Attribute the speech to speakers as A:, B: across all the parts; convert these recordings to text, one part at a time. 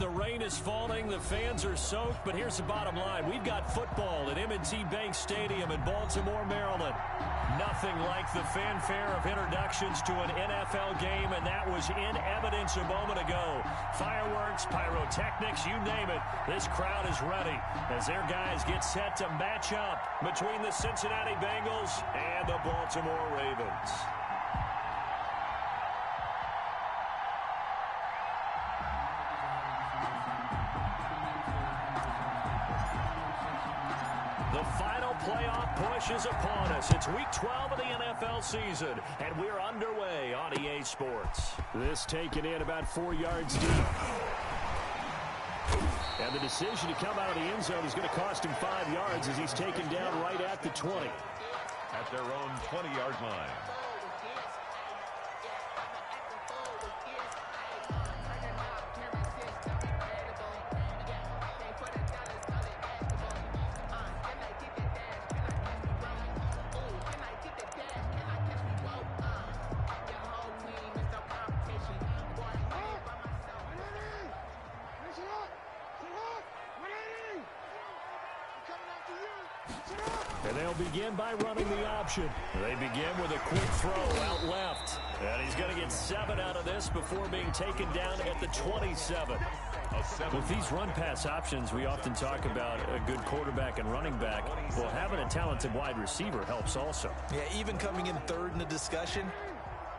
A: the rain is falling, the fans are soaked, but here's the bottom line. We've got football at M&T Bank Stadium in Baltimore, Maryland. Nothing like the fanfare of introductions to an NFL game, and that was in evidence a moment ago. Fireworks, pyrotechnics, you name it. This crowd is ready as their guys get set to match up between the Cincinnati Bengals and the Baltimore Ravens. The final playoff push is upon us. It's week 12 of the NFL season, and we're underway on EA Sports. This taken in about 4 yards deep. And the decision to come out of the end zone is going to cost him 5 yards as he's taken down right at the 20.
B: At their own 20-yard line.
A: And they'll begin by running the option. They begin with a quick throw out left. And he's going to get 7 out of this before being taken down at the 27. With these run-pass options, we often talk about a good quarterback and running back. Well, having a talented wide receiver helps also.
C: Yeah, even coming in third in the discussion,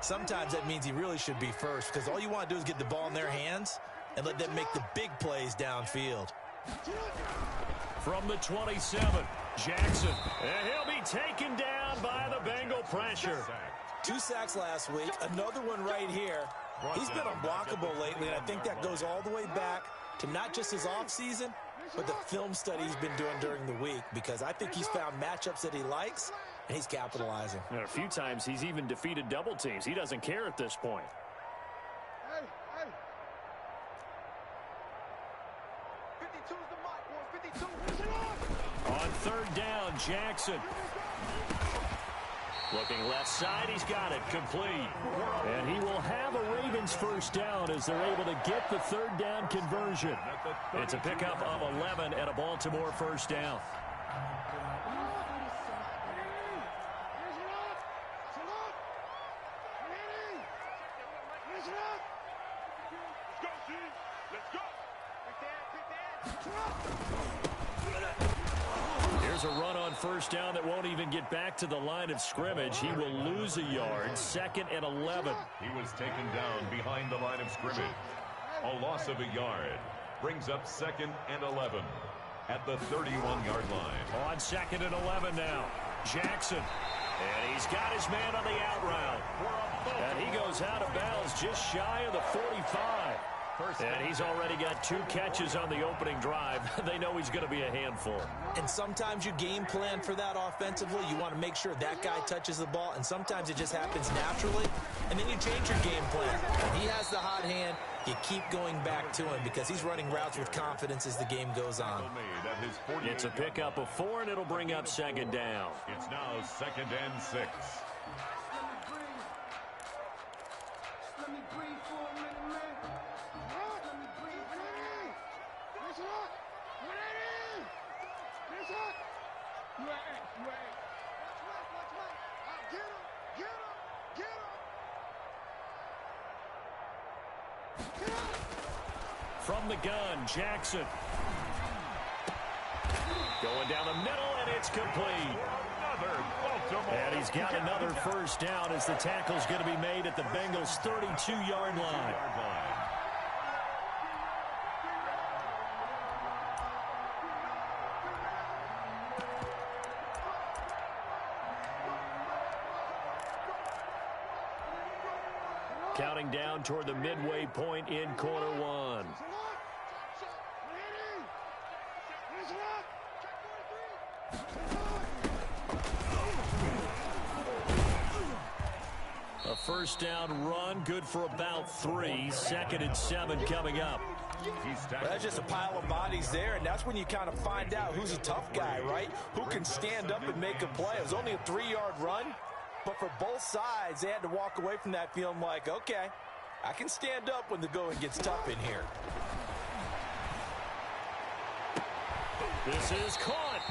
C: sometimes that means he really should be first, because all you want to do is get the ball in their hands and let them make the big plays downfield.
A: From the 27, Jackson. And he'll be taken down by the Bengal pressure.
C: 2 sacks last week, another one right here. He's been unblockable lately, and I think that goes all the way back to not just his offseason, but the film study he's been doing during the week, because I think he's found matchups that he likes, and he's capitalizing.
A: And a few times he's even defeated double teams. He doesn't care at this point. On third down, Jackson. Looking left side, he's got it, complete. And he will have a Ravens first down as they're able to get the third down conversion. It's a pickup of 11 and a Baltimore first down. Here's a run on first down that won't even get back to the line of scrimmage. He will lose a yard. 2nd and 11.
B: He was taken down behind the line of scrimmage. A loss of a yard brings up 2nd and 11 at the 31-yard line.
A: On 2nd and 11 now, Jackson. And he's got his man on the out route. And he goes out of bounds just shy of the 45. And he's already got 2 catches on the opening drive. They know he's going to be a handful.
C: And sometimes you game plan for that offensively. You want to make sure that guy touches the ball, and sometimes it just happens naturally. And then you change your game plan. When he has the hot hand, you keep going back to him because he's running routes with confidence as the game goes on.
A: It's a pickup of 4, and it'll bring up 2nd down.
B: It's now 2nd and 6.
A: From the gun, Jackson. Going down the middle, and it's complete. And he's got another first down as the tackle's going to be made at the Bengals' 32-yard line. Counting down toward the midway point in quarter 1. A first down run, good for about 3. 2nd and 7 coming up.
C: Well, that's just a pile of bodies there, and that's when you kind of find out who's a tough guy, right? Who can stand up and make a play. It was only a 3-yard run. But for both sides, they had to walk away from that feeling like, okay, I can stand up when the going gets tough in here.
A: This is caught.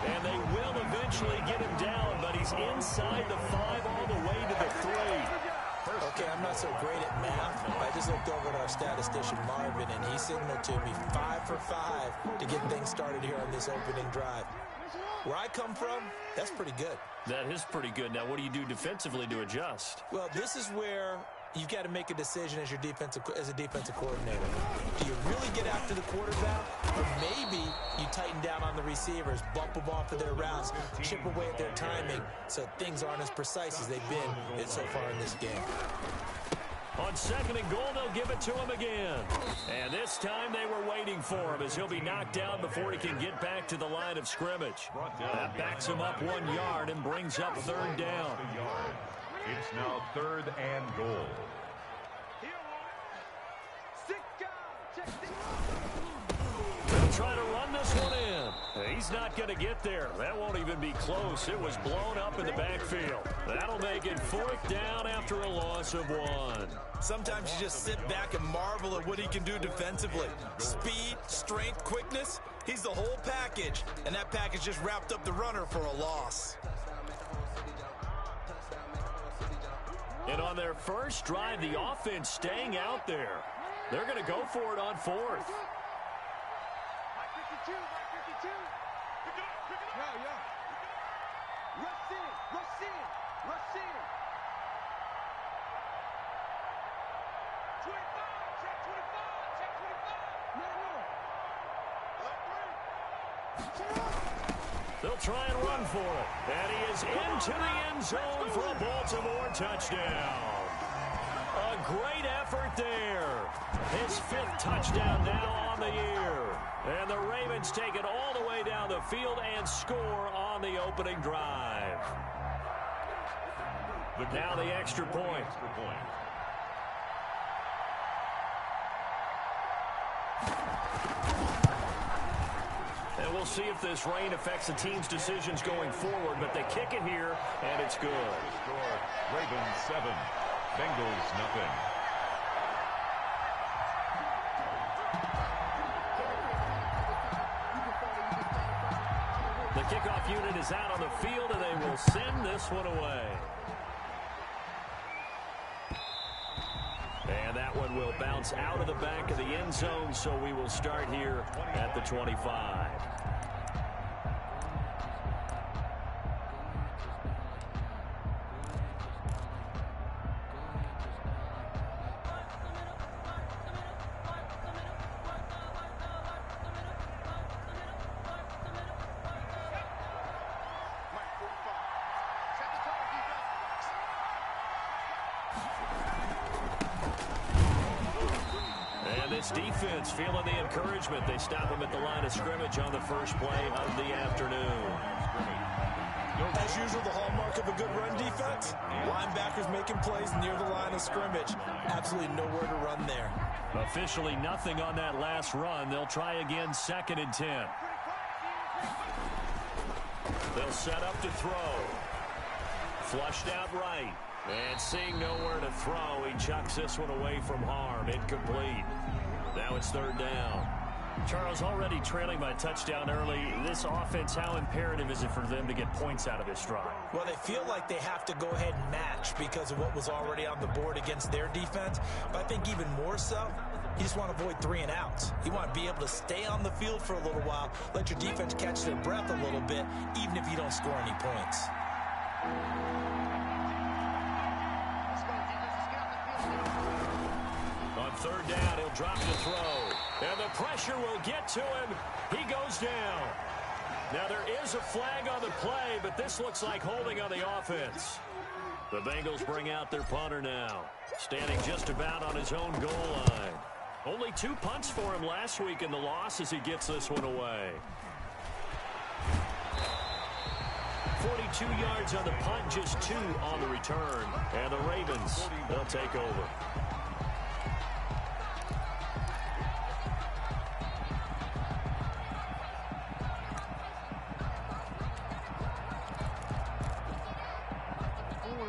A: And they will eventually get him down, but he's inside the 5 all the way to the 3.
C: Okay, I'm not so great at math. I just looked over at our statistician, Marvin, and he signaled to me 5 for 5 to get things started here on this opening drive. Where I come from, that's pretty good.
A: That is pretty good. Now, what do you do defensively to adjust?
C: Well, this is where you've got to make a decision as a defensive coordinator. Do you really get after the quarterback? Or maybe you tighten down on the receivers, bump them off of their routes, chip away at their timing so things aren't as precise as they've been so far in this game.
A: On 2nd and goal, they'll give it to him again. And this time they were waiting for him as he'll be knocked down before he can get back to the line of scrimmage. That backs him up 1 yard and brings up 3rd down.
B: It's now 3rd and goal.
A: They'll try to run this one in. He's not going to get there. That won't even be close. It was blown up in the backfield. That'll make it 4th down after a loss of 1.
C: Sometimes you just sit back and marvel at what he can do defensively. Speed, strength, quickness. He's the whole package. And that package just wrapped up the runner for a loss.
A: And on their first drive, the offense staying out there. They're going to go for it on 4th. They'll try and run for it. And he is into the end zone for a Baltimore touchdown. A great effort there. His 5th touchdown now on the year. And the Ravens take it all the way down the field and score on the opening drive. Now the extra point. And we'll see if this rain affects the team's decisions going forward, but they kick it here, and it's good.
B: Ravens 7, Bengals nothing.
A: The kickoff unit is out on the field, and they will send this one away. And that one will bounce out of the back of the end zone, so we will start here at the 25. Defense feeling the encouragement. They stop him at the line of scrimmage on the first play of the afternoon.
C: As usual, the hallmark of a good run defense, linebackers making plays near the line of scrimmage. Absolutely nowhere to run there.
A: Officially nothing on that last run. They'll try again 2nd and 10. They'll set up to throw. Flushed out right. And seeing nowhere to throw, he chucks this one away from harm. Incomplete. Now it's 3rd down. Charles, already trailing by a touchdown early. This offense, how imperative is it for them to get points out of this drive?
C: Well, they feel like they have to go ahead and match because of what was already on the board against their defense. But I think even more so, you just want to avoid 3 and outs. You want to be able to stay on the field for a little while, let your defense catch their breath a little bit, even if you don't score any points.
A: On 3rd down, he'll drop the throw. And the pressure will get to him. He goes down. Now there is a flag on the play, but this looks like holding on the offense. The Bengals bring out their punter now, standing just about on his own goal line. Only 2 punts for him last week in the loss as he gets this one away. 42 yards on the punt, just 2 on the return. And the Ravens, they'll take over.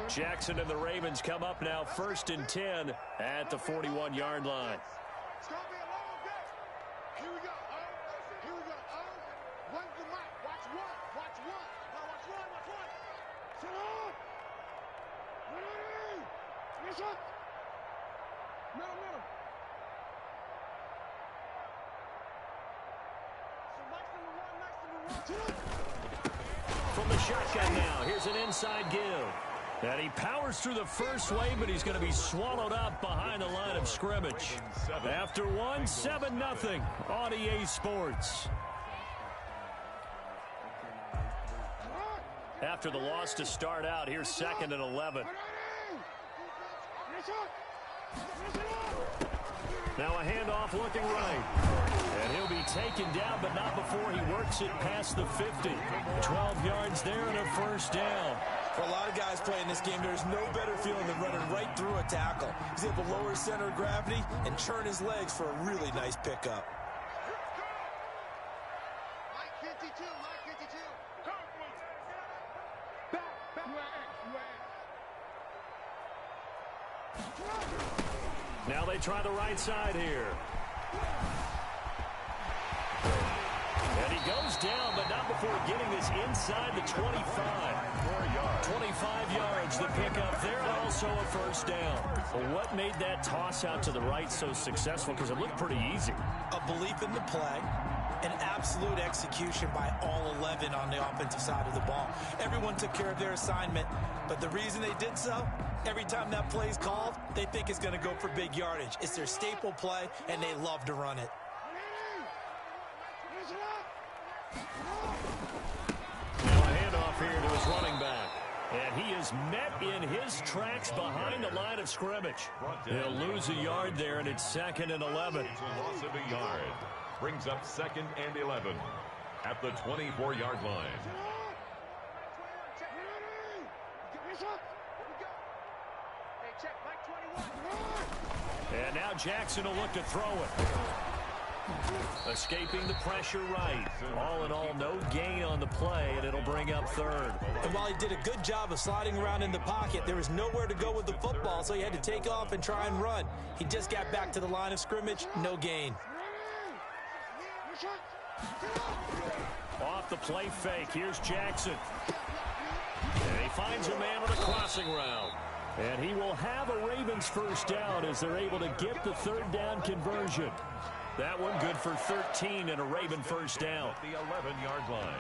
A: Jackson and the Ravens come up now 1st and 10 at the 41-yard line.
D: It's going to be a long day. Here we go. Here we go.
A: From the shotgun now, here's an inside give. And he powers through the first wave, but he's going to be swallowed up behind the line of scrimmage. After one, 7-0 on EA Sports. After the loss to start out, here's 2nd and 11. Now a handoff looking right. And he'll be taken down, but not before he works it past the 50. 12 yards there and a first down.
C: For a lot of guys playing this game, there's no better feeling than running right through a tackle. He's able to lower his center of gravity and churn his legs for a really nice pickup.
A: Now they try the right side here. And he goes down, but not before getting this inside the 25. 25 yards, the pickup there, and also a first down. Well, what made that toss out to the right so successful? Because it looked pretty easy.
C: A belief in the play, an absolute execution by all 11 on the offensive side of the ball. Everyone took care of their assignment, but the reason they did so, every time that play is called, they think it's going to go for big yardage. It's their staple play, and they love to run it.
A: Now a handoff here to his running back. And he is met in his tracks behind the line of scrimmage. He'll lose a yard there, and it's 2nd and 11.
B: It's a loss of a yard. Brings up 2nd and 11 at the 24-yard line.
A: And now Jackson will look to throw it. Escaping the pressure right. All in all, no gain on the play, and it'll bring up 3rd.
C: And while he did a good job of sliding around in the pocket, there was nowhere to go with the football, so he had to take off and try and run. He just got back to the line of scrimmage, no gain.
A: Off the play fake, here's Jackson. And he finds a man on a crossing route. And he will have a Ravens first down as they're able to get the 3rd down conversion. That one good for 13 and a Raven first down.
B: At the 11-yard line.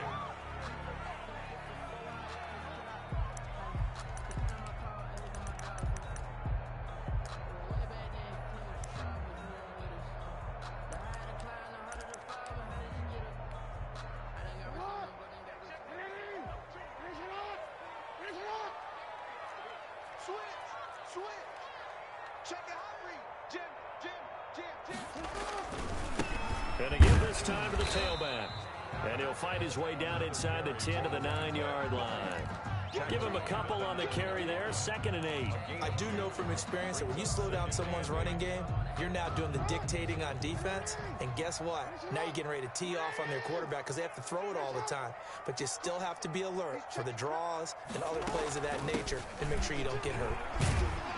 A: Gonna give this time to the tailback. And he'll find his way down inside the 10 to the 9-yard line. Give him a couple on the carry there, 2nd and 8.
C: I do know from experience that when you slow down someone's running game, you're now doing the dictating on defense. And guess what? Now you're getting ready to tee off on their quarterback because they have to throw it all the time. But you still have to be alert for the draws and other plays of that nature and make sure you don't get hurt.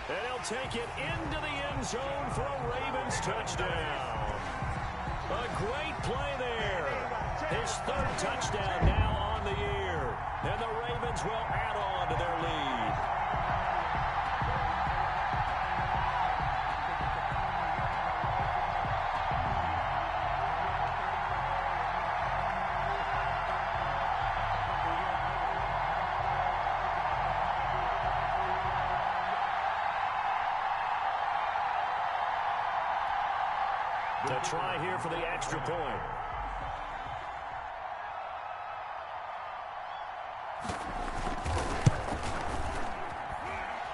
A: And he'll take it into the end zone for a Ravens touchdown. A great play there. His 3rd touchdown now on the year. And the Ravens will add on to their lead. To try here for the extra point.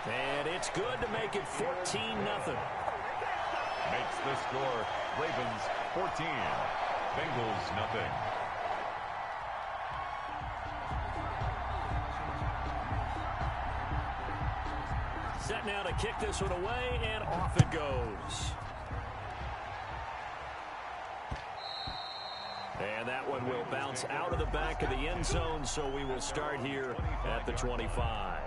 A: And it's good to make it 14-0.
B: Makes the score Ravens 14, Bengals nothing.
A: Set now to kick this one away, and off it goes. And that one will bounce out of the back of the end zone, so we will start here at the 25.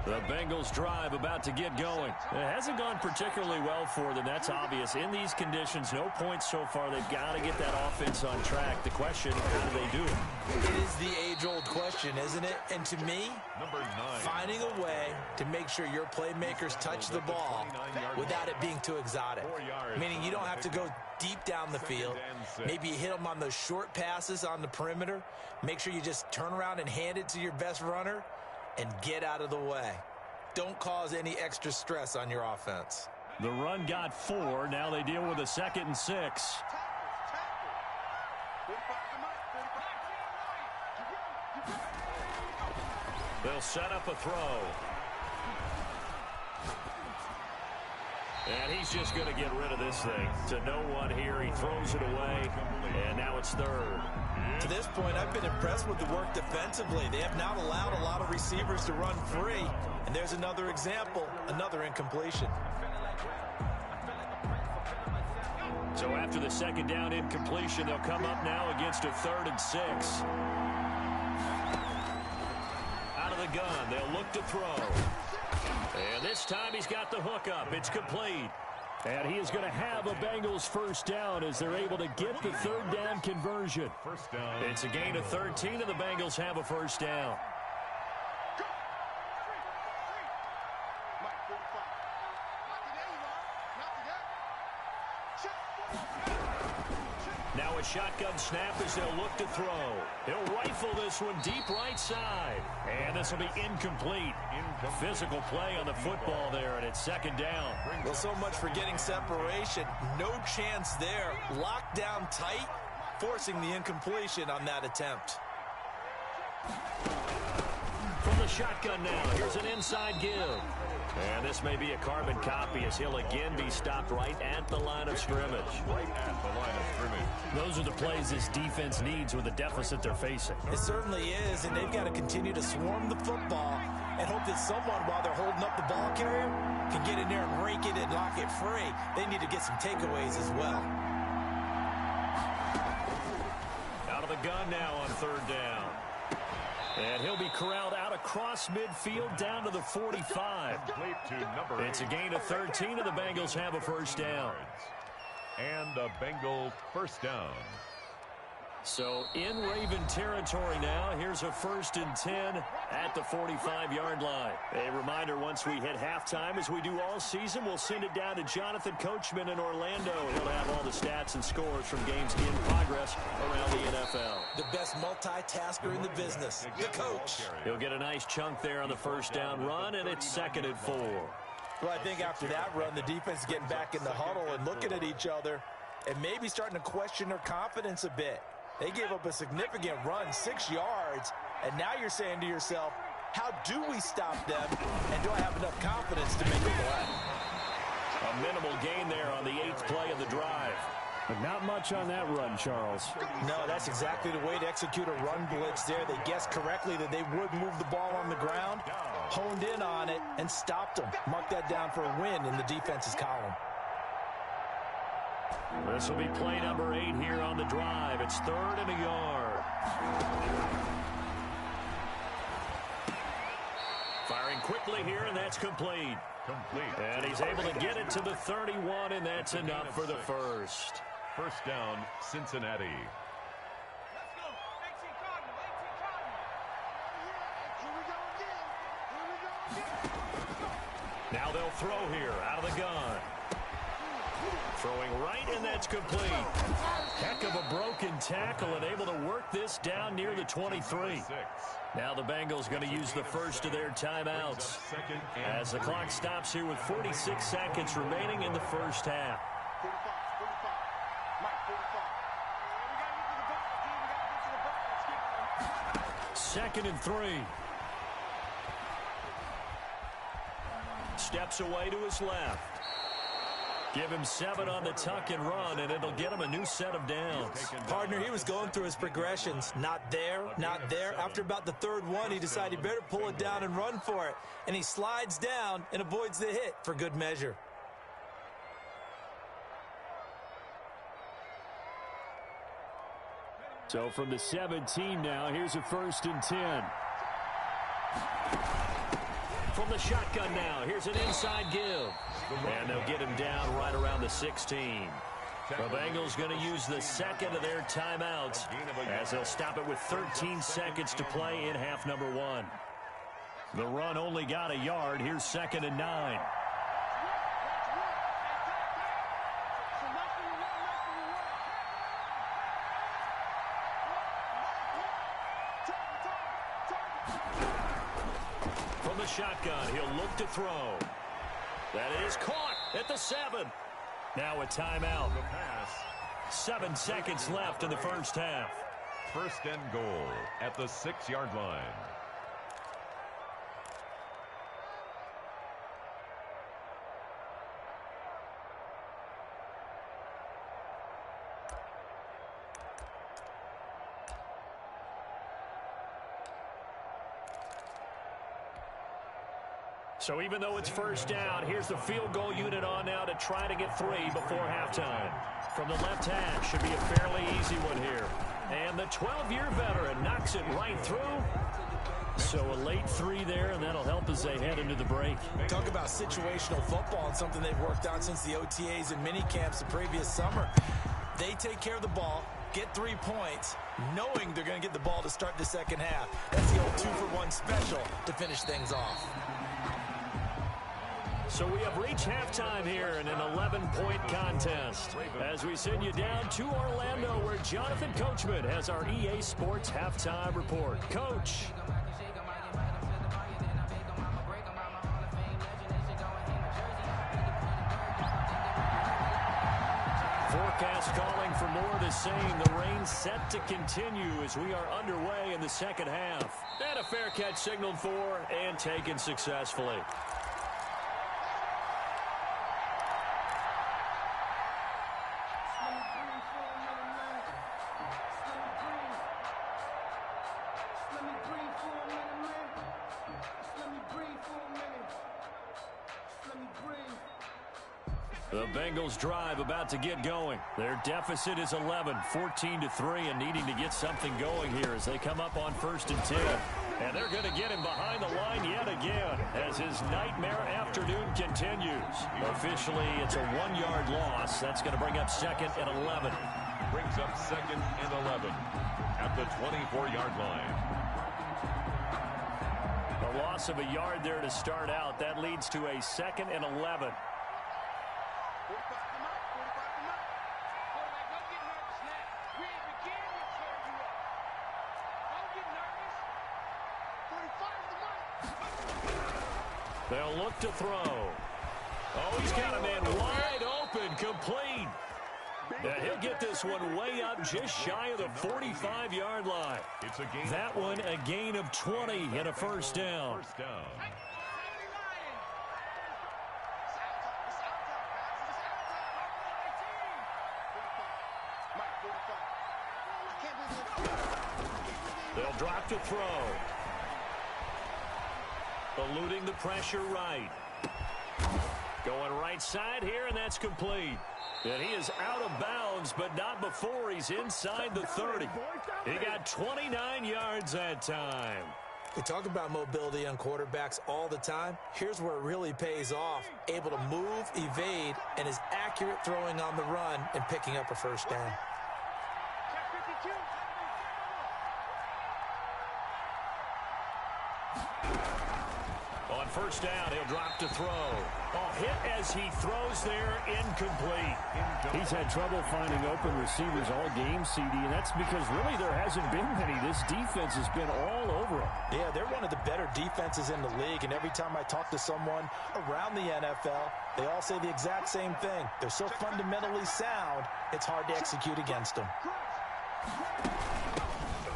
A: The Bengals drive about to get going. It hasn't gone particularly well for them. That's obvious. In these conditions, no points so far. They've got to get that offense on track. The question, how do they do it?
C: It is the age-old question, isn't it? And to me, finding a way to make sure your playmakers touch the ball without it being too exotic. Meaning you don't have to go deep down the field. Maybe you hit them on those short passes on the perimeter. Make sure you just turn around and hand it to your best runner and get out of the way. Don't cause any extra stress on your offense.
A: The run got 4. Now they deal with a 2nd and 6. They'll set up a throw. And he's just going to get rid of this thing. To no one here, he throws it away, and now it's 3rd.
C: To this point, I've been impressed with the work defensively. They have not allowed a lot of receivers to run free. And there's another example, another incompletion.
A: So after the 2nd down incompletion, they'll come up now against a 3rd and 6. Out of the gun, they'll look to throw. And this time he's got the hook up. It's complete. And he is going to have a Bengals 1st down as they're able to get the 3rd down conversion. It's a gain of 13, and the Bengals have a 1st down. Now a shotgun snap as they'll look to throw. He'll rifle this one deep right side. And this will be incomplete. Physical play on the football there, and it's 2nd down.
C: Well, so much for getting separation. No chance there. Locked down tight, forcing the incompletion on that attempt.
A: From the shotgun now, here's an inside give. And this may be a carbon copy as he'll again be stopped right at the line of scrimmage. Those are the plays this defense needs with the deficit they're facing.
C: It certainly is, and they've got to continue to swarm the football and hope that someone, while they're holding up the ball carrier, can get in there and rake it and lock it free. They need to get some takeaways as well.
A: Out of the gun now on 3rd down. And he'll be corralled out across midfield down to the 45. It's a gain of 13, and the Bengals have a 1st down.
B: And a Bengal 1st down.
A: So in Raven territory now, here's a 1st and 10 at the 45-yard line. A reminder, once we hit halftime, as we do all season, we'll send it down to Jonathan Coachman in Orlando. He'll have all the stats and scores from games in progress around the NFL.
C: The best multitasker in the business, the coach.
A: He'll get a nice chunk there on the 1st down run, and it's 2nd and 4.
C: Well, I think after that run, the defense is getting back in the huddle and looking at each other and maybe starting to question their confidence a bit. They gave up a significant run, 6 yards, and now you're saying to yourself, how do we stop them, and do I have enough confidence to make a play?
A: A minimal gain there on the 8th play of the drive.
D: But not much on that run, Charles.
C: No, that's exactly the way to execute a run blitz there. They guessed correctly that they would move the ball on the ground, honed in on it, and stopped them. Mark that down for a win in the defense's column.
A: This will be play number 8 here on the drive. It's 3rd and a yard. Firing quickly here, and that's complete. And he's able to get it to the 31, and that's enough for the 1st.
B: 1st down, Cincinnati.
A: Now they'll throw here out of the gun. Throwing right, and that's complete. Heck of a broken tackle and able to work this down near the 23. Now the Bengals going to use the 1st of their timeouts as the clock stops here with 46 seconds remaining in the 1st half. 2nd and 3. Steps away to his left. Give him 7 on the tuck and run, and it'll get him a new set of downs.
C: Partner, he was going through his progressions. Not there, not there. After about the 3rd one, he decided he better pull it down and run for it. And he slides down and avoids the hit for good measure.
D: So from the 17 now, here's a 1st and 10.
A: From the shotgun now, here's an inside give. And they'll get him down right around the 16. The Bengals going to use the second of their timeouts as they'll stop it with 13 seconds to play in half number 1. The run only got a yard. Here's 2nd and 9. From the shotgun, he'll look to throw. That is caught at the 7. Now a timeout. 7 seconds left in the first half.
B: 1st and goal at the 6-yard line.
A: So even though it's 1st down, here's the field goal unit on now to try to get 3 before halftime. From the left hash, should be a fairly easy one here. And the 12-year veteran knocks it right through. So a late 3 there, and that'll help as they head into the break.
C: Talk about situational football and something they've worked on since the OTAs and mini camps the previous summer. They take care of the ball, get 3 points, knowing they're going to get the ball to start the second half. That's the old 2-for-1 special to finish things off.
A: So we have reached halftime here in an 11-point contest as we send you down to Orlando where Jonathan Coachman has our EA Sports halftime report. Coach. Forecast calling for more of the same. The rain set to continue as we are underway in the second half. And a fair catch signaled for and taken successfully. The Bengals drive about to get going. Their deficit is 11, 14-3, and needing to get something going here as they come up on 1st and 10. And they're going to get him behind the line yet again as his nightmare afternoon continues. Officially, it's a 1-yard loss. That's going to bring up 2nd and 11.
B: Brings up 2nd and 11 at the 24-yard line.
A: A loss of a yard there to start out. That leads to a 2nd and 11. They'll look to throw. Oh, he's got a man wide open, complete. And he'll get this one way up just shy of the 45-yard line. That one a gain of 20 and a 1st down. They'll drop to throw. Eluding the pressure right. Going right side here, and that's complete. And he is out of bounds, but not before he's inside the 30. He got 29 yards that time.
C: We talk about mobility on quarterbacks all the time. Here's where it really pays off. Able to move, evade, and is accurate throwing on the run and picking up a 1st down.
A: On 1st down, he'll drop to throw. Oh, hit as he throws there, incomplete.
D: He's had trouble finding open receivers all game, CD, and that's because really there hasn't been many. This defense has been all over them.
C: Yeah, they're one of the better defenses in the league, and every time I talk to someone around the NFL, they all say the exact same thing. They're so fundamentally sound, it's hard to execute against them.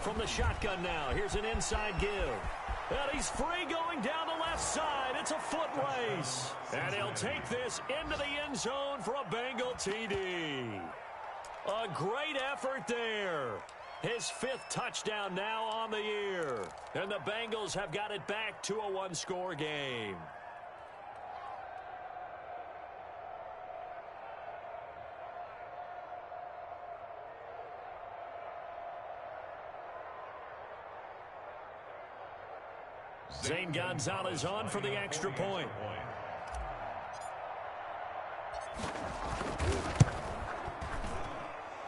A: From the shotgun now, here's an inside give. And he's free going down the left side. It's a foot race. And he'll take this into the end zone for a Bengal TD. A great effort there. His 5th touchdown now on the year. And the Bengals have got it back to a 1-score game. Zane Gonzalez on for the extra point.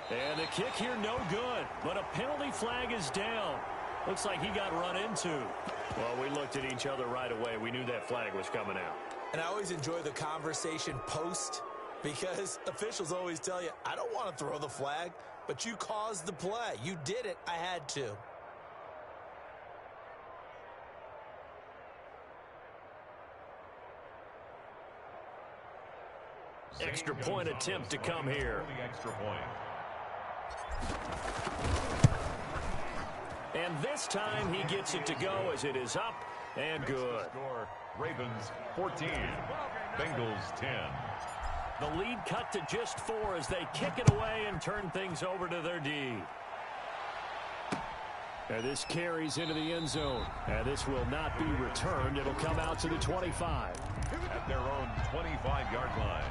A: And the kick here no good, but a penalty flag is down. Looks like he got run into. Well, we looked at each other right away. We knew that flag was coming out.
C: And I always enjoy the conversation post because officials always tell you, I don't want to throw the flag, but you caused the play. You did it. I had to.
A: Extra point attempt to come here.
B: Extra point.
A: And this time he gets it to go as it is up and good.
B: Score, Ravens 14, Bengals 10.
A: The lead cut to just 4 as they kick it away and turn things over to their D.
D: And this carries into the end zone. And this will not be returned. It'll come out to the 25.
B: At their own 25-yard line.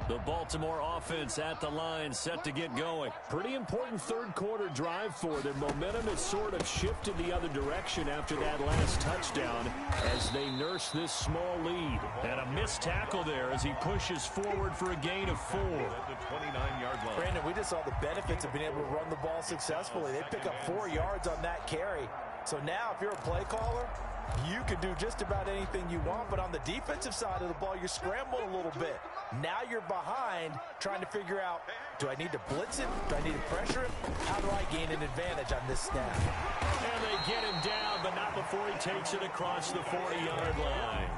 A: The Baltimore offense at the line, set to get going.
D: Pretty important third quarter drive for them. Momentum has sort of shifted the other direction after that last touchdown as they nurse this small lead.
A: And a missed tackle there as he pushes forward for a gain of 4.
B: At the 29-yard line.
C: Brandon, we just saw the benefits of being able to run the ball successfully. They pick up 4 yards on that carry. So now if you're a play caller, you can do just about anything you want, but on the defensive side of the ball, you're scrambling a little bit. Now you're behind trying to figure out, do I need to blitz it? Do I need to pressure it? How do I gain an advantage on this snap?
A: And they get him down, but not before he takes it across the 40-yard line.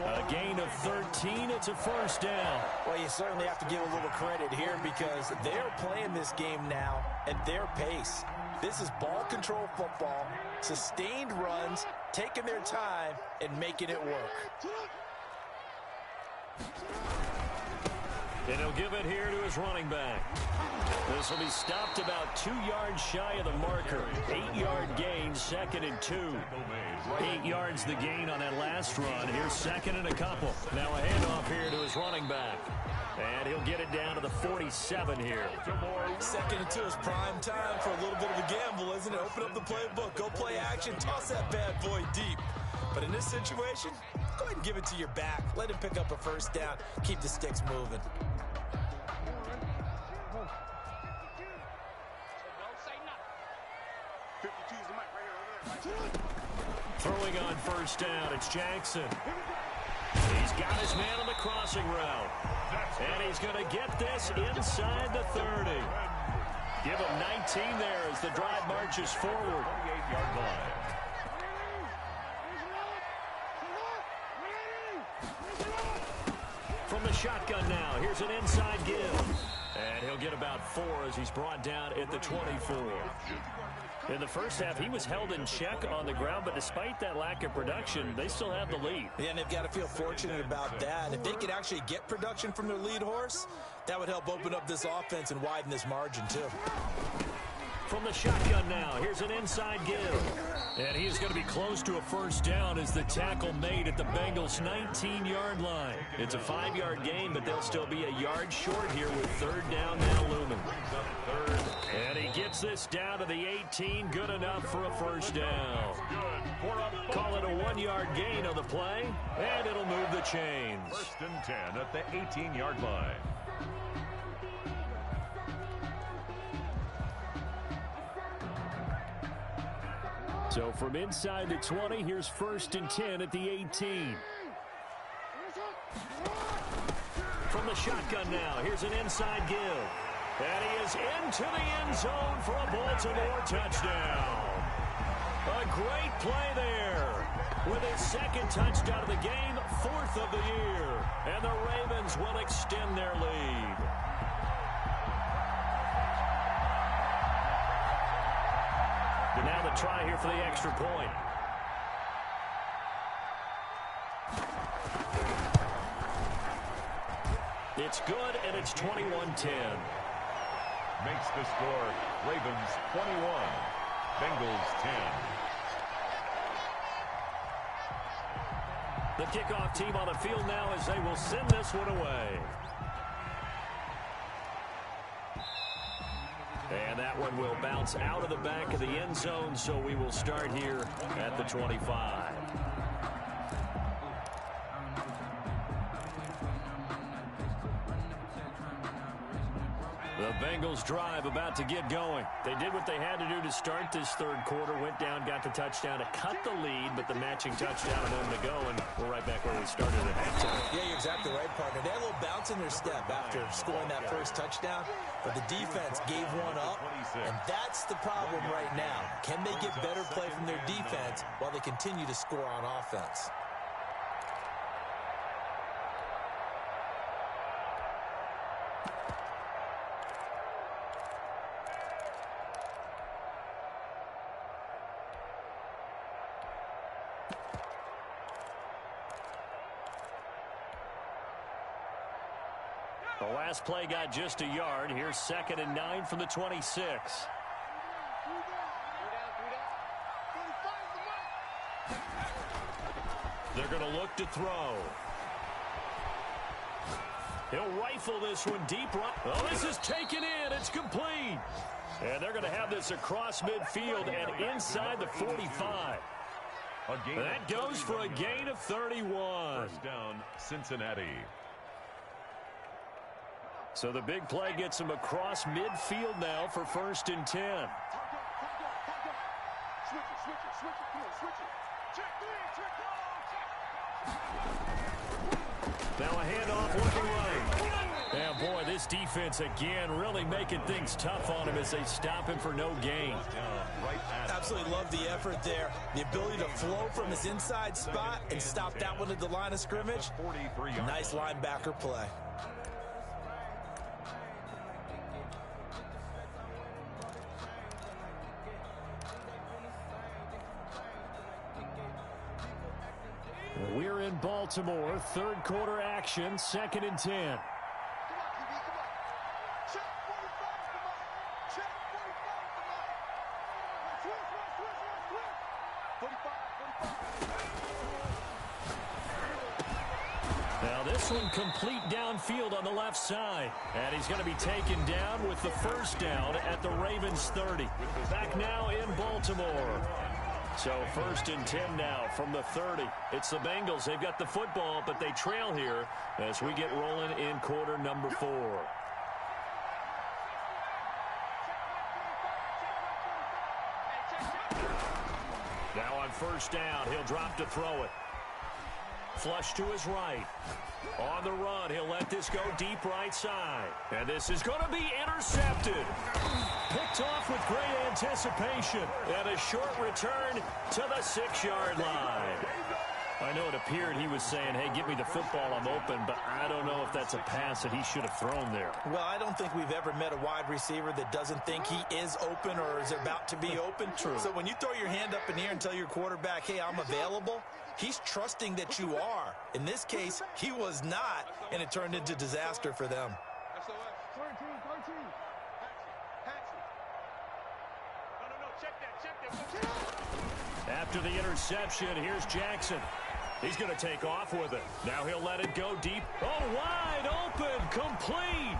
A: A gain of 13, it's a first down.
C: Well, you certainly have to give a little credit here because they're playing this game now at their pace. This is ball control football, sustained runs, taking their time, and making it work.
A: And he'll give it here to his running back. This will be stopped about 2 yards shy of the marker. 8-yard gain, 2nd and 2. 8 yards the gain on that last run. Here's 2nd and a couple. Now a handoff here to his running back. And he'll get it down to the 47 here.
C: 2nd and 2 is prime time for a little bit of a gamble, isn't it? Open up the playbook, go play action, toss that bad boy deep. But in this situation, go ahead and give it to your back. Let him pick up a first down. Keep the sticks moving.
A: Throwing on first down, it's Jackson. He's got his man on the crossing route. And he's going to get this inside the 30. Give him 19 there as the drive marches forward.
B: 28-yard line.
A: From the shotgun now, here's an inside give. And he'll get about 4 as he's brought down at the 24. In the first half, he was held in check on the ground, but despite that lack of production, they still have the lead.
C: Yeah, and they've got to feel fortunate about that. If they could actually get production from their lead horse, that would help open up this offense and widen this margin, too.
A: From the shotgun now, here's an inside give. And he is going to be close to a first down as the tackle made at the Bengals' 19-yard line. It's a 5-yard gain, but they'll still be a yard short here with 3rd down now looming. And he gets this down to the 18, good enough for a first down. Call it a 1-yard gain on the play, and it'll move the chains.
B: 1st and 10 at the 18-yard line.
D: So from inside the 20, here's 1st and 10 at the 18.
A: From the shotgun now, here's an inside give. And he is into the end zone for a Baltimore touchdown. A great play there. With his 2nd touchdown of the game, 4th of the year. And the Ravens will extend their lead. Now the try here for the extra point. It's good, and it's 21-10.
B: Makes the score Ravens 21, Bengals 10.
A: The kickoff team on the field now as they will send this one away. And that one will bounce out of the back of the end zone, so we will start here at the 25. The Bengals drive about to get going. They did what they had to do to start this third quarter. Went down, got the touchdown to cut the lead, but the matching touchdown a moment ago, and we're right back where we started at halftime.
C: Yeah, you're exactly right, partner. They had a little bounce in their step after scoring that first touchdown, but the defense gave one up, and that's the problem right now. Can they get better play from their defense while they continue to score on offense?
A: The last play got just a yard. Here's 2nd and 9 from the 26. They're going to look to throw. He'll rifle this one deep right. Oh, this is taken in. It's complete. And they're going to have this across midfield and inside the 45. That goes for a gain of 31.
B: First down, Cincinnati.
A: So the big play gets him across midfield now for 1st and 10. Now a handoff looking right. And boy, this defense again really making things tough on him as they stop him for no gain.
C: Absolutely love the effort there. The ability to flow from his inside spot and stop that one at the line of scrimmage. Nice linebacker play.
A: We're in Baltimore, third quarter action, 2nd and 10. Now this one complete downfield on the left side. And he's going to be taken down with the first down at the Ravens 30. Back now in Baltimore. So 1st and 10 now from the 30. It's the Bengals. They've got the football, but they trail here as we get rolling in quarter number 4. Now on 1st down, he'll drop to throw it. Flush to his right. On the run, he'll let this go deep right side. And this is going to be intercepted. Picked off with great anticipation. And a short return to the 6-yard line. I know it appeared he was saying, hey, give me the football, I'm open, but I don't know if that's a pass that he should have thrown there.
C: Well, I don't think we've ever met a wide receiver that doesn't think he is open or is about to be open.
A: True.
C: So when you throw your hand up in the air and tell your quarterback, hey, I'm available, he's trusting that you are. In this case, he was not, and it turned into disaster for them.
A: After the interception, here's Jackson. He's going to take off with it. Now he'll let it go deep. Oh, wide open, complete.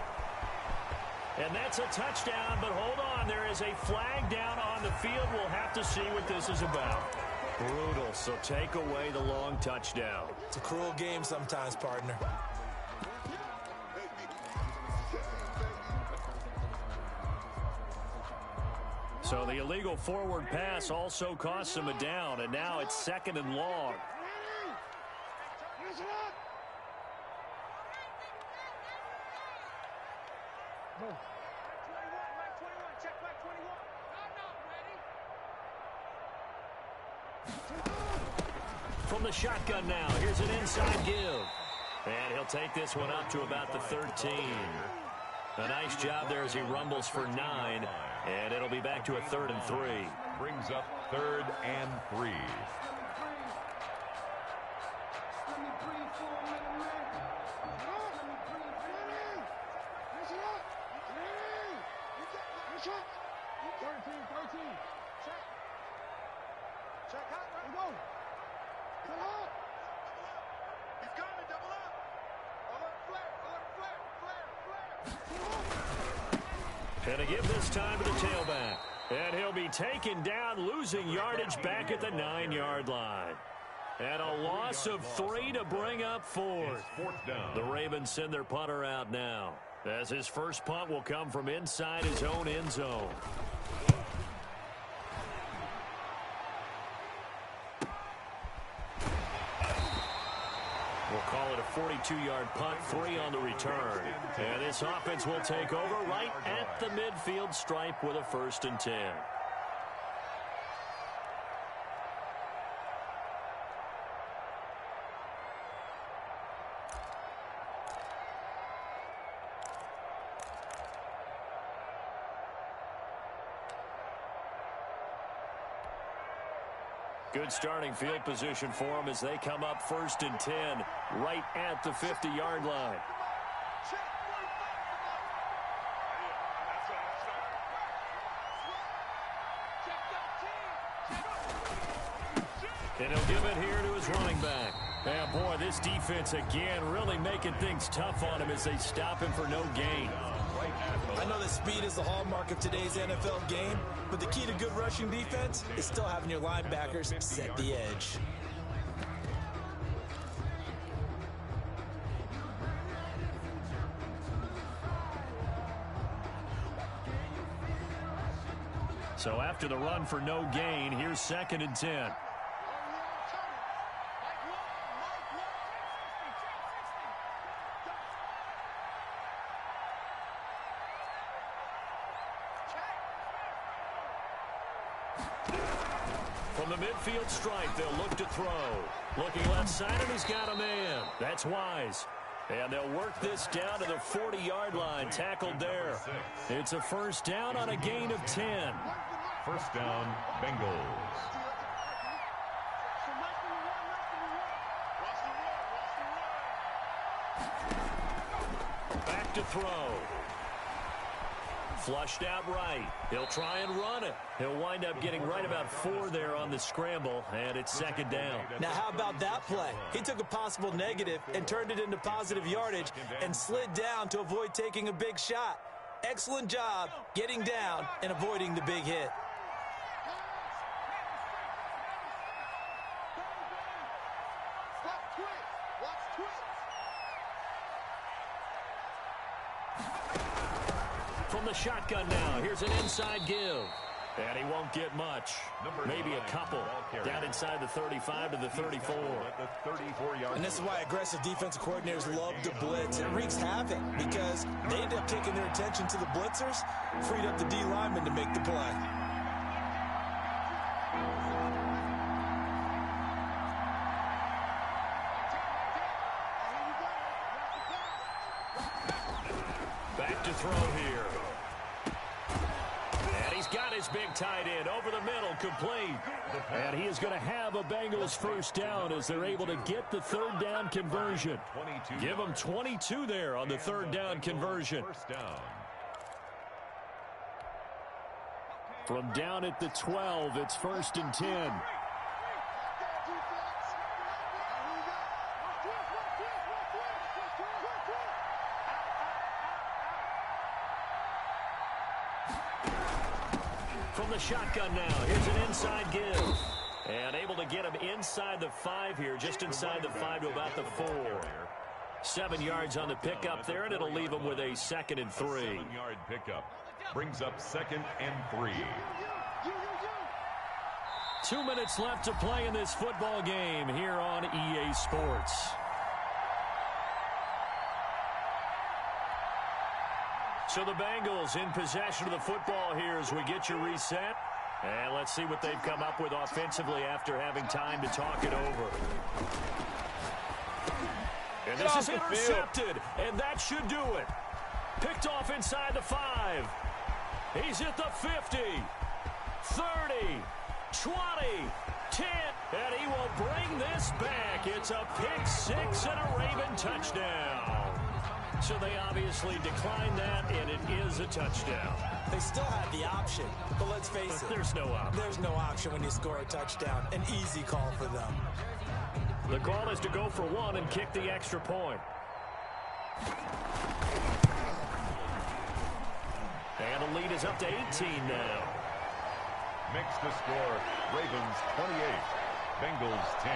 A: And that's a touchdown, but hold on. There is a flag down on the field. We'll have to see what this is about. Brutal, so take away the long touchdown.
C: It's a cruel game sometimes, partner.
A: So the illegal forward pass also costs him a down, and now it's 2nd and long. From the shotgun now, here's an inside give. And he'll take this one up to about the 13. A nice job there as he rumbles for 9. And it'll be back to a 3rd and 3.
B: Brings up 3rd and 3.
A: And a give this time to the tailback. And he'll be taken down, losing yardage back at the 9-yard line. And a loss of 3 to bring up 4th. The Ravens send their punter out now, as his first punt will come from inside his own end zone. We'll call it a 42-yard punt, 3 on the return. And this offense will take over right at the midfield stripe with a 1st and 10. Good starting field position for them as they come up 1st and 10 right at the 50-yard line. And he'll give it here to his running back. And boy, this defense again really making things tough on him as they stop him for no gain.
C: I know that speed is the hallmark of today's NFL game, but the key to good rushing defense is still having your linebackers set the edge.
A: So after the run for no gain, here's 2nd and 10. From the midfield stripe, they'll look to throw. Looking left side, and he's got a man. That's Wise. And they'll work this down to the 40-yard line, tackled there. It's a 1st down on a gain of 10.
B: 1st down, Bengals.
A: Back to throw. Flushed out right. He'll try and run it. He'll wind up getting right about 4 there on the scramble, and it's 2nd down.
C: Now, how about that play? He took a possible negative and turned it into positive yardage and slid down to avoid taking a big shot. Excellent job getting down and avoiding the big hit.
A: From the shotgun now, here's an inside give. And he won't get much. Maybe a couple. Down inside the 35 to the 34.
C: And this is why aggressive defensive coordinators love to blitz. It wreaks havoc because they end up taking their attention to the blitzers, freed up the D lineman to make the play.
A: Back to throw here. And he's got his big tight end over the middle, complete. And he is going to have a Bengals 1st down as they're able to get the 3rd down conversion. Give them 22 there on the 3rd down conversion. From down at the 12, it's 1st and 10. From the shotgun now, here's an inside give. And able to get him inside the 5 here, just inside the 5 to about the 4. 7 yards on the pickup there, and it'll leave him with a 2nd and 3.
B: 7-yard pickup brings up 2nd and 3.
A: 2 minutes left to play in this football game here on EA Sports. So the Bengals in possession of the football here as we get you reset. And let's see what they've come up with offensively after having time to talk it over. And this is intercepted, and that should do it. Picked off inside the 5. He's at the 50, 30, 20, 10, and he will bring this back. It's a pick 6 and a Raven touchdown. So they obviously declined that, and it is a touchdown.
C: They still have the option, but let's face it.
A: There's no option.
C: There's no option when you score a touchdown. An easy call for them.
A: The call is to go for 1 and kick the extra point. And the lead is up to 18 now.
B: Makes the score Ravens 28, Bengals 10.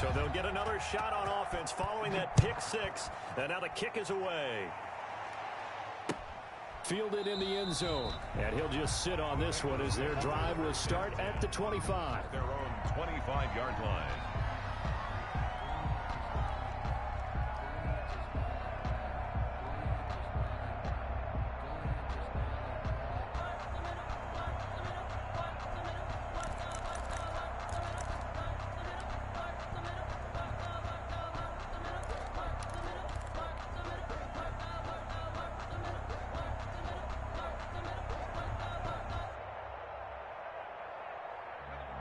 A: So they'll get another shot on offense following that pick six. And now the kick is away.
D: Fielded in the end zone. And he'll just sit on this one as their drive will start at the 25.
B: Their own 25-yard line.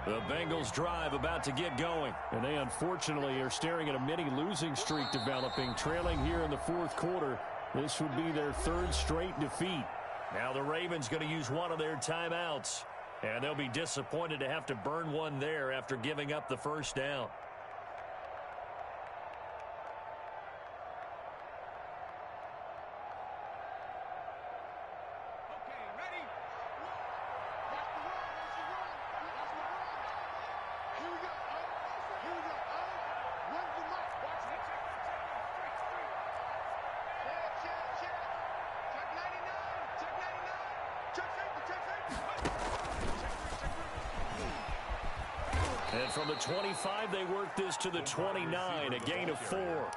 A: The Bengals drive about to get going.
D: And they unfortunately are staring at a mini losing streak developing, trailing here in the fourth quarter. This would be their third straight defeat.
A: Now the Ravens going to use one of their timeouts. And they'll be disappointed to have to burn one there after giving up the first down. And from the 25, they work this to the 29, a gain of 4.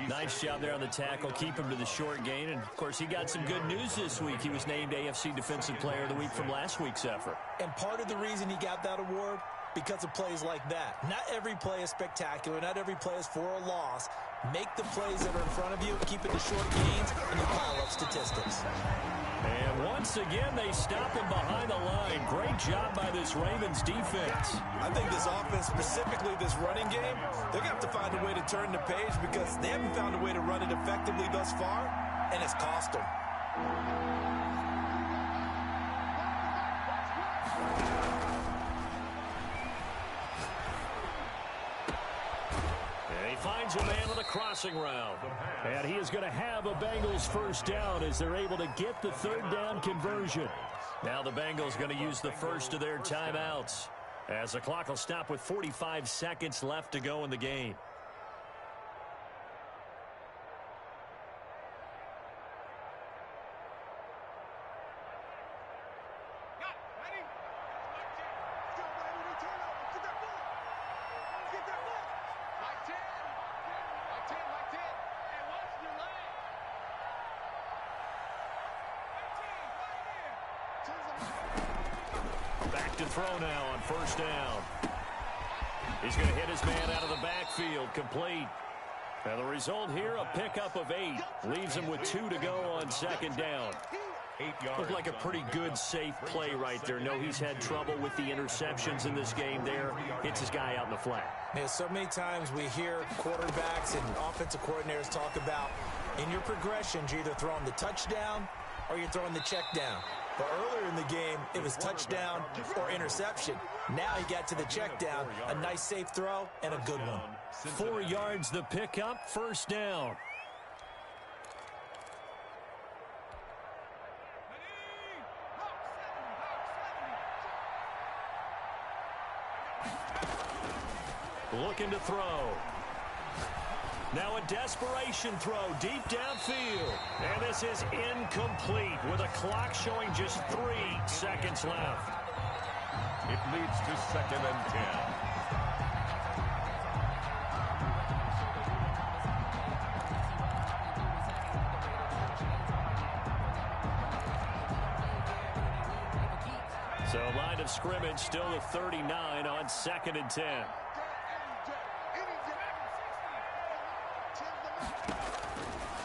A: Nice job there on the tackle. Keep him to the short gain. And, of course, he got some good news this week. He was named AFC Defensive Player of the Week from last week's effort.
C: And part of the reason he got that award, because of plays like that. Not every play is spectacular. Not every play is for a loss. Make the plays that are in front of you, keep it to short gains, and you pile up statistics.
A: And once again, they stop him behind the line. Great job by this Ravens defense.
C: I think this offense, specifically this running game, they're going to have to find a way to turn the page because they haven't found a way to run it effectively thus far, and it's cost them.
A: Finds a man on the crossing route.
D: And he is going to have a Bengals first down as they're able to get the third down conversion.
A: Now the Bengals going to use the first of their timeouts as the clock will stop with 45 seconds left to go in the game. Back to throw now on first down. He's going to hit his man out of the backfield, complete. And the result here, a pickup of 8. Leaves him with 2 to go on second down.
B: 8 yards.
A: Looked like a pretty good, safe play right there. No, he's had trouble with the interceptions in this game there. Hits his guy out in the flat.
C: Man, so many times we hear quarterbacks and offensive coordinators talk about in your progressions, you're either throwing the touchdown or you're throwing the check down. But earlier in the game, it was touchdown or interception. Now he got to the check down, a nice safe throw, and a good one.
A: 4 yards the pickup, first down. Looking to throw. Now a desperation throw deep downfield. And this is incomplete with a clock showing just 3 seconds left.
B: It leads to 2nd and 10.
A: So line of scrimmage still at 39 on 2nd and 10.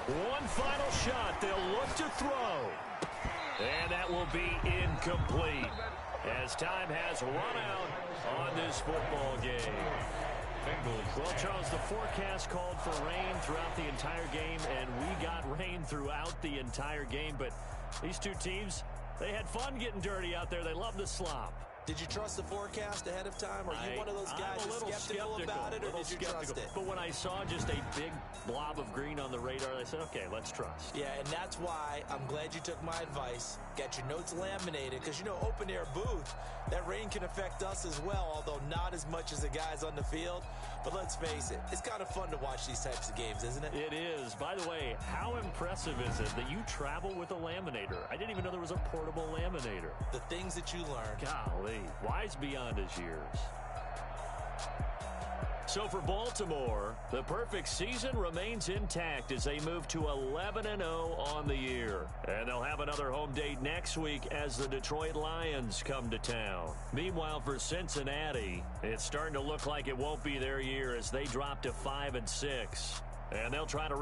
A: One final shot. They'll look to throw. And that will be incomplete as time has run out on this football game.
B: Bengals.
A: Well, Charles, the forecast called for rain throughout the entire game, and we got rain throughout the entire game. But these two teams, they had fun getting dirty out there. They love the slop.
C: Did you trust the forecast ahead of time? Are you one of those guys
A: I'm a little
C: skeptical about it, or did you trust it?
A: But when I saw just a big blob of green on the radar, I said, okay, let's trust.
C: Yeah, and that's why I'm glad you took my advice. Get your notes laminated, because, you know, open-air booth, that rain can affect us as well, although not as much as the guys on the field. But let's face it, it's kind of fun to watch these types of games, isn't it?
A: It is. By the way, how impressive is it that you travel with a laminator? I didn't even know there was a portable laminator.
C: The things that you learn.
A: Golly, wise beyond his years. So for Baltimore, the perfect season remains intact as they move to 11-0 on the year. And they'll have another home date next week as the Detroit Lions come to town. Meanwhile, for Cincinnati, it's starting to look like it won't be their year as they drop to 5-6. And they'll try to